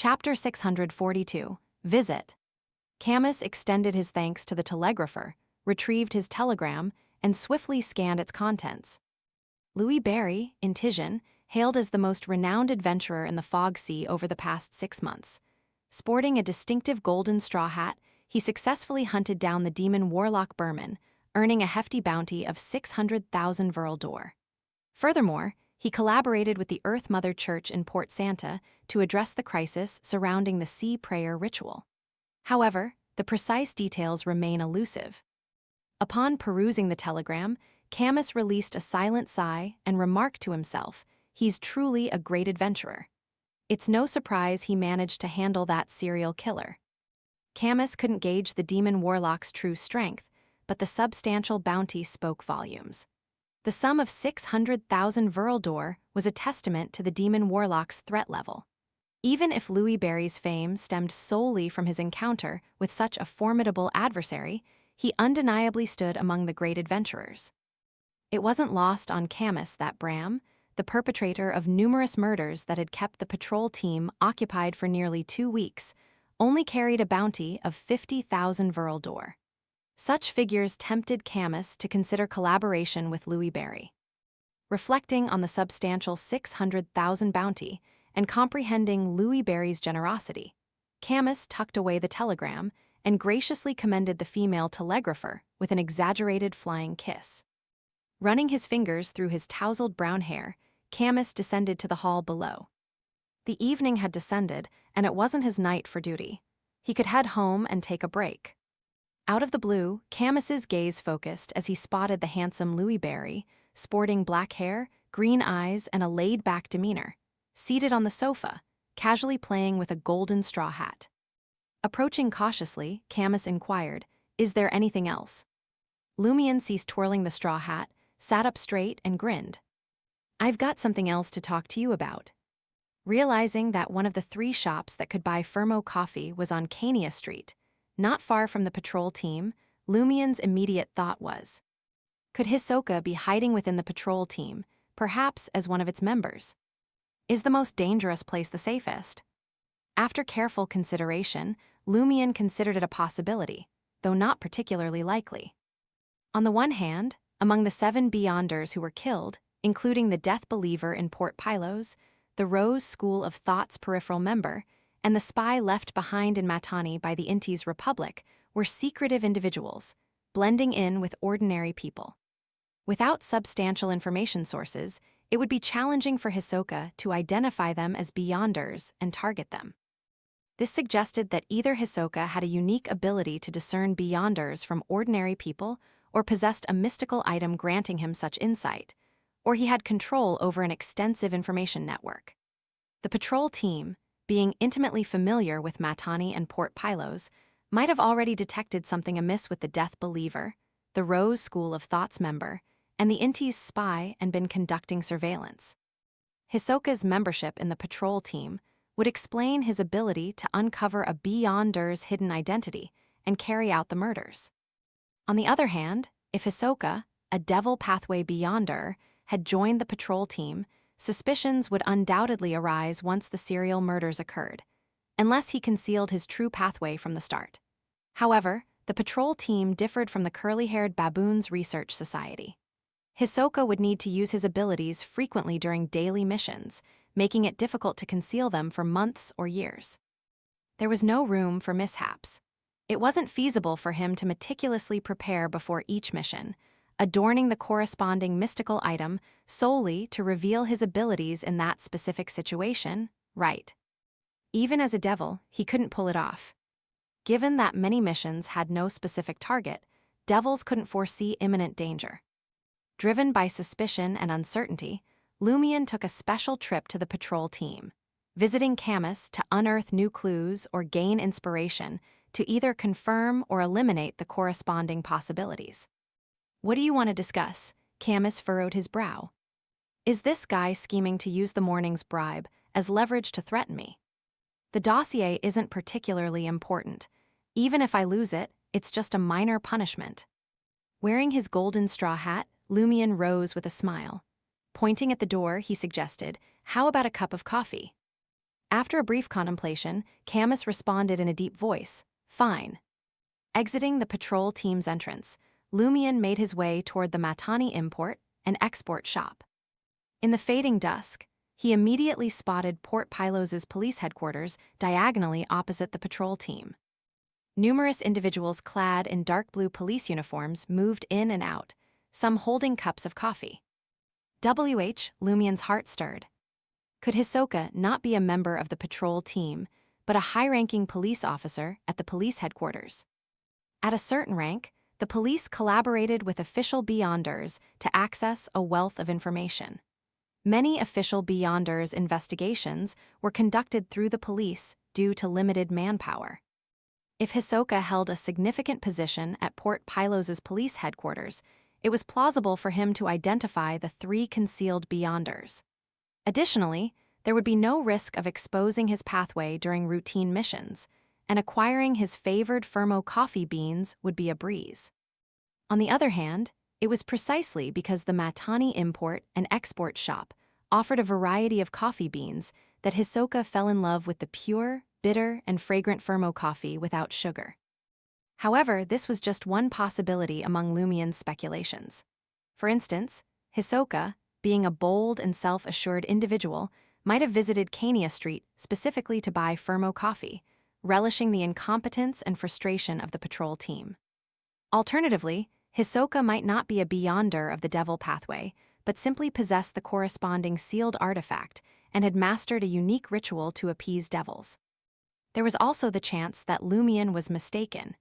Chapter 642. Visit. Camus extended his thanks to the telegrapher, retrieved his telegram, and swiftly scanned its contents. Louis Barry, in Titian, hailed as the most renowned adventurer in the fog sea over the past 6 months. Sporting a distinctive golden straw hat, he successfully hunted down the demon warlock Berman, earning a hefty bounty of 600,000 Verl d'Or. Furthermore, he collaborated with the Earth Mother Church in Port Santa to address the crisis surrounding the sea prayer ritual. However, the precise details remain elusive. Upon perusing the telegram, Camus released a silent sigh and remarked to himself, "He's truly a great adventurer." It's no surprise he managed to handle that serial killer. Camus couldn't gauge the demon warlock's true strength, but the substantial bounty spoke volumes. The sum of 600,000 Verl d'Or was a testament to the demon warlock's threat level. Even if Louis Barry's fame stemmed solely from his encounter with such a formidable adversary, he undeniably stood among the great adventurers. It wasn't lost on Camus that Bram, the perpetrator of numerous murders that had kept the patrol team occupied for nearly 2 weeks, only carried a bounty of 50,000 Verl d'Or. Such figures tempted Camus to consider collaboration with Louis Barry. Reflecting on the substantial 600,000 bounty and comprehending Louis Barry's generosity, Camus tucked away the telegram and graciously commended the female telegrapher with an exaggerated flying kiss. Running his fingers through his tousled brown hair, Camus descended to the hall below. The evening had descended, and it wasn't his night for duty. He could head home and take a break. Out of the blue, Camus's gaze focused as he spotted the handsome Louis Barry, sporting black hair, green eyes, and a laid-back demeanor, seated on the sofa, casually playing with a golden straw hat. Approaching cautiously, Camus inquired, "Is there anything else?" Lumion ceased twirling the straw hat, sat up straight, and grinned. "I've got something else to talk to you about." Realizing that one of the 3 shops that could buy Fermo coffee was on Cania Street, not far from the patrol team, Lumion's immediate thought was, could Hisoka be hiding within the patrol team, perhaps as one of its members? Is the most dangerous place the safest? After careful consideration, Lumion considered it a possibility, though not particularly likely. On the one hand, among the 7 Beyonders who were killed, including the Death Believer in Port Pylos, the Rose School of Thought's peripheral member, and the spy left behind in Matani by the Intis Republic, were secretive individuals, blending in with ordinary people. Without substantial information sources, it would be challenging for Hisoka to identify them as Beyonders and target them. This suggested that either Hisoka had a unique ability to discern Beyonders from ordinary people or possessed a mystical item granting him such insight, or he had control over an extensive information network. The patrol team, being intimately familiar with Matani and Port Pylos, might have already detected something amiss with the Death Believer, the Rose School of Thought's member, and the Intis spy and been conducting surveillance. Hisoka's membership in the patrol team would explain his ability to uncover a Beyonder's hidden identity and carry out the murders. On the other hand, if Hisoka, a Devil Pathway Beyonder, had joined the patrol team, suspicions would undoubtedly arise once the serial murders occurred, unless he concealed his true pathway from the start. However, the patrol team differed from the curly-haired Baboons Research Society. Hisoka would need to use his abilities frequently during daily missions, making it difficult to conceal them for months or years. There was no room for mishaps. It wasn't feasible for him to meticulously prepare before each mission, adorning the corresponding mystical item solely to reveal his abilities in that specific situation, right? Even as a devil, he couldn't pull it off. Given that many missions had no specific target, devils couldn't foresee imminent danger. Driven by suspicion and uncertainty, Lumion took a special trip to the patrol team, visiting Camus to unearth new clues or gain inspiration to either confirm or eliminate the corresponding possibilities. "What do you want to discuss?" Camus furrowed his brow. "Is this guy scheming to use the morning's bribe as leverage to threaten me? The dossier isn't particularly important. Even if I lose it, it's just a minor punishment." Wearing his golden straw hat, Lumion rose with a smile. Pointing at the door, he suggested, "How about a cup of coffee?" After a brief contemplation, Camus responded in a deep voice, "Fine." Exiting the patrol team's entrance, Lumian made his way toward the Matani import and export shop. In the fading dusk, he immediately spotted Port Pilos's police headquarters diagonally opposite the patrol team. Numerous individuals clad in dark blue police uniforms moved in and out, some holding cups of coffee. Lumian's heart stirred. Could Hisoka not be a member of the patrol team, but a high-ranking police officer at the police headquarters? At a certain rank, the police collaborated with official Beyonders to access a wealth of information. Many official Beyonders investigations were conducted through the police due to limited manpower. If Hisoka held a significant position at Port Pilos's police headquarters, it was plausible for him to identify the 3 concealed Beyonders. Additionally, there would be no risk of exposing his pathway during routine missions, and acquiring his favored Firmo coffee beans would be a breeze. On the other hand, it was precisely because the Matani import and export shop offered a variety of coffee beans that Hisoka fell in love with the pure, bitter, and fragrant Firmo coffee without sugar. However, this was just one possibility among Lumian's speculations. For instance, Hisoka, being a bold and self-assured individual, might have visited Kania Street specifically to buy Firmo coffee, relishing the incompetence and frustration of the patrol team. Alternatively, Hisoka might not be a Beyonder of the Devil Pathway, but simply possessed the corresponding sealed artifact and had mastered a unique ritual to appease devils. There was also the chance that Lumian was mistaken.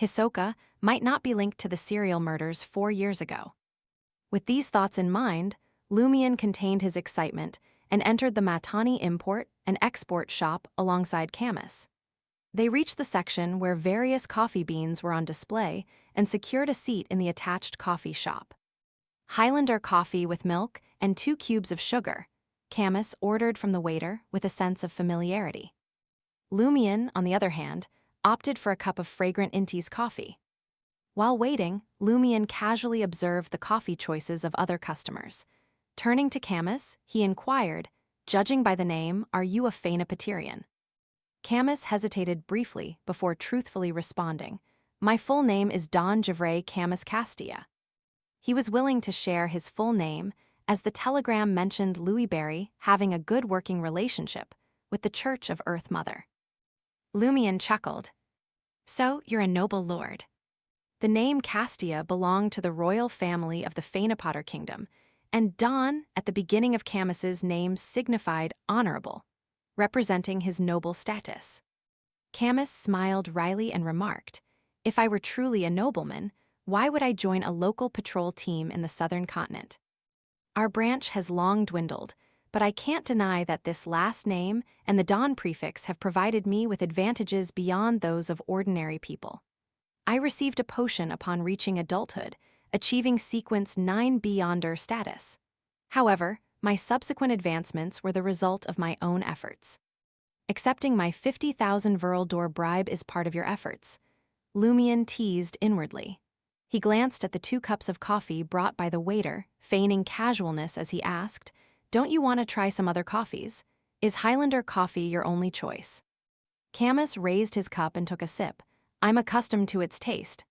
Hisoka might not be linked to the serial murders 4 years ago. With these thoughts in mind, Lumian contained his excitement and entered the Matani import and export shop alongside Camus. They reached the section where various coffee beans were on display and secured a seat in the attached coffee shop. Highlander coffee with milk and 2 cubes of sugar, Camus ordered from the waiter with a sense of familiarity. Lumian, on the other hand, opted for a cup of fragrant Intis coffee. While waiting, Lumian casually observed the coffee choices of other customers. Turning to Camus, he inquired, "Judging by the name, are you a Phaenopaterian?" Camus hesitated briefly before truthfully responding, "My full name is Don Javray Camus Castia." He was willing to share his full name, as the telegram mentioned Louis Barry having a good working relationship with the Church of Earth Mother. Lumian chuckled. "So you're a noble lord." The name Castia belonged to the royal family of the Phaenopoter Kingdom, and Don at the beginning of Camus's name signified honorable, representing his noble status. Camus smiled wryly and remarked, "If I were truly a nobleman, why would I join a local patrol team in the southern continent? Our branch has long dwindled, but I can't deny that this last name and the Don prefix have provided me with advantages beyond those of ordinary people. I received a potion upon reaching adulthood, achieving sequence 9 Beyonder status. However, my subsequent advancements were the result of my own efforts. Accepting my 50,000 Veraldor bribe is part of your efforts." Lumian teased inwardly. He glanced at the 2 cups of coffee brought by the waiter, feigning casualness as he asked, "Don't you want to try some other coffees? Is Highlander coffee your only choice?" Camus raised his cup and took a sip. "I'm accustomed to its taste."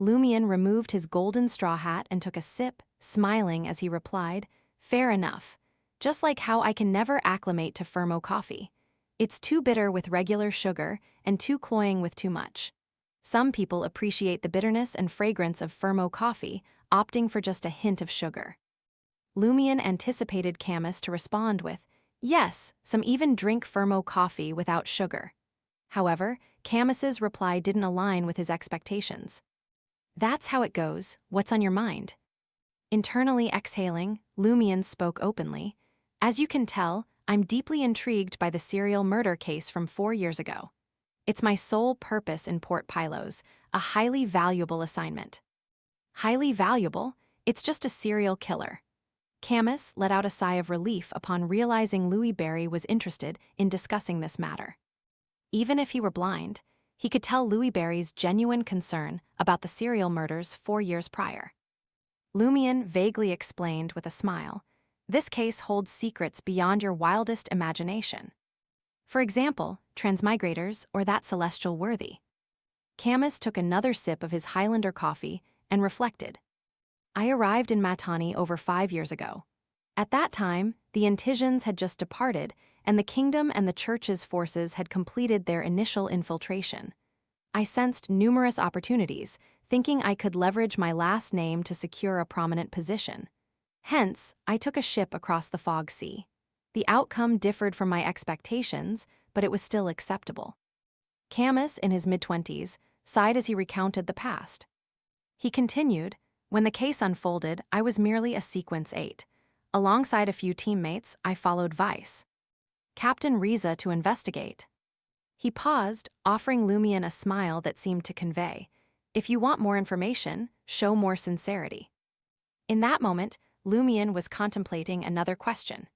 Lumian removed his golden straw hat and took a sip, smiling as he replied, "Fair enough. Just like how I can never acclimate to Firmo coffee. It's too bitter with regular sugar and too cloying with too much. Some people appreciate the bitterness and fragrance of Firmo coffee, opting for just a hint of sugar." Lumian anticipated Camus to respond with, "Yes, some even drink Firmo coffee without sugar." However, Camus's reply didn't align with his expectations. "That's how it goes. What's on your mind?" Internally exhaling, Lumian spoke openly, "As you can tell, I'm deeply intrigued by the serial murder case from 4 years ago. It's my sole purpose in Port Pylos, a highly valuable assignment." "Highly valuable? It's just a serial killer." Camus let out a sigh of relief upon realizing Louis Barry was interested in discussing this matter. Even if he were blind, he could tell Louis Barry's genuine concern about the serial murders 4 years prior. Lumian vaguely explained with a smile, "This case holds secrets beyond your wildest imagination." For example, transmigrators or that celestial worthy. Camus took another sip of his Highlander coffee and reflected. I arrived in Matani over 5 years ago. At that time, the Intisians had just departed, and the kingdom and the church's forces had completed their initial infiltration. I sensed numerous opportunities, thinking I could leverage my last name to secure a prominent position. Hence, I took a ship across the fog sea. The outcome differed from my expectations, but it was still acceptable. Camus, in his mid-20s, sighed as he recounted the past. He continued, when the case unfolded, I was merely a Sequence 8. Alongside a few teammates, I followed Vice Captain Riza to investigate. He paused, offering Lumion a smile that seemed to convey, if you want more information, show more sincerity. In that moment, Lumion was contemplating another question.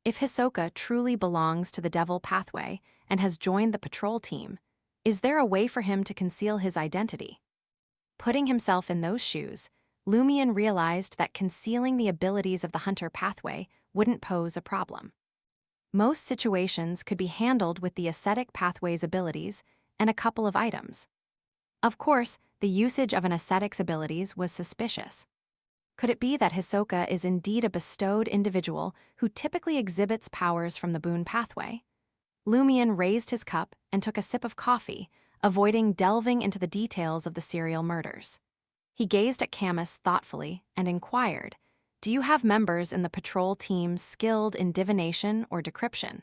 If Hisoka truly belongs to the Devil Pathway and has joined the patrol team, is there a way for him to conceal his identity? Putting himself in those shoes, Lumion realized that concealing the abilities of the Hunter Pathway wouldn't pose a problem. Most situations could be handled with the Ascetic Pathway's abilities and a couple of items. Of course, the usage of an Ascetic's abilities was suspicious. Could it be that Hisoka is indeed a bestowed individual who typically exhibits powers from the Boon Pathway? Lumion raised his cup and took a sip of coffee, avoiding delving into the details of the serial murders. He gazed at Camus thoughtfully and inquired, do you have members in the patrol team skilled in divination or decryption?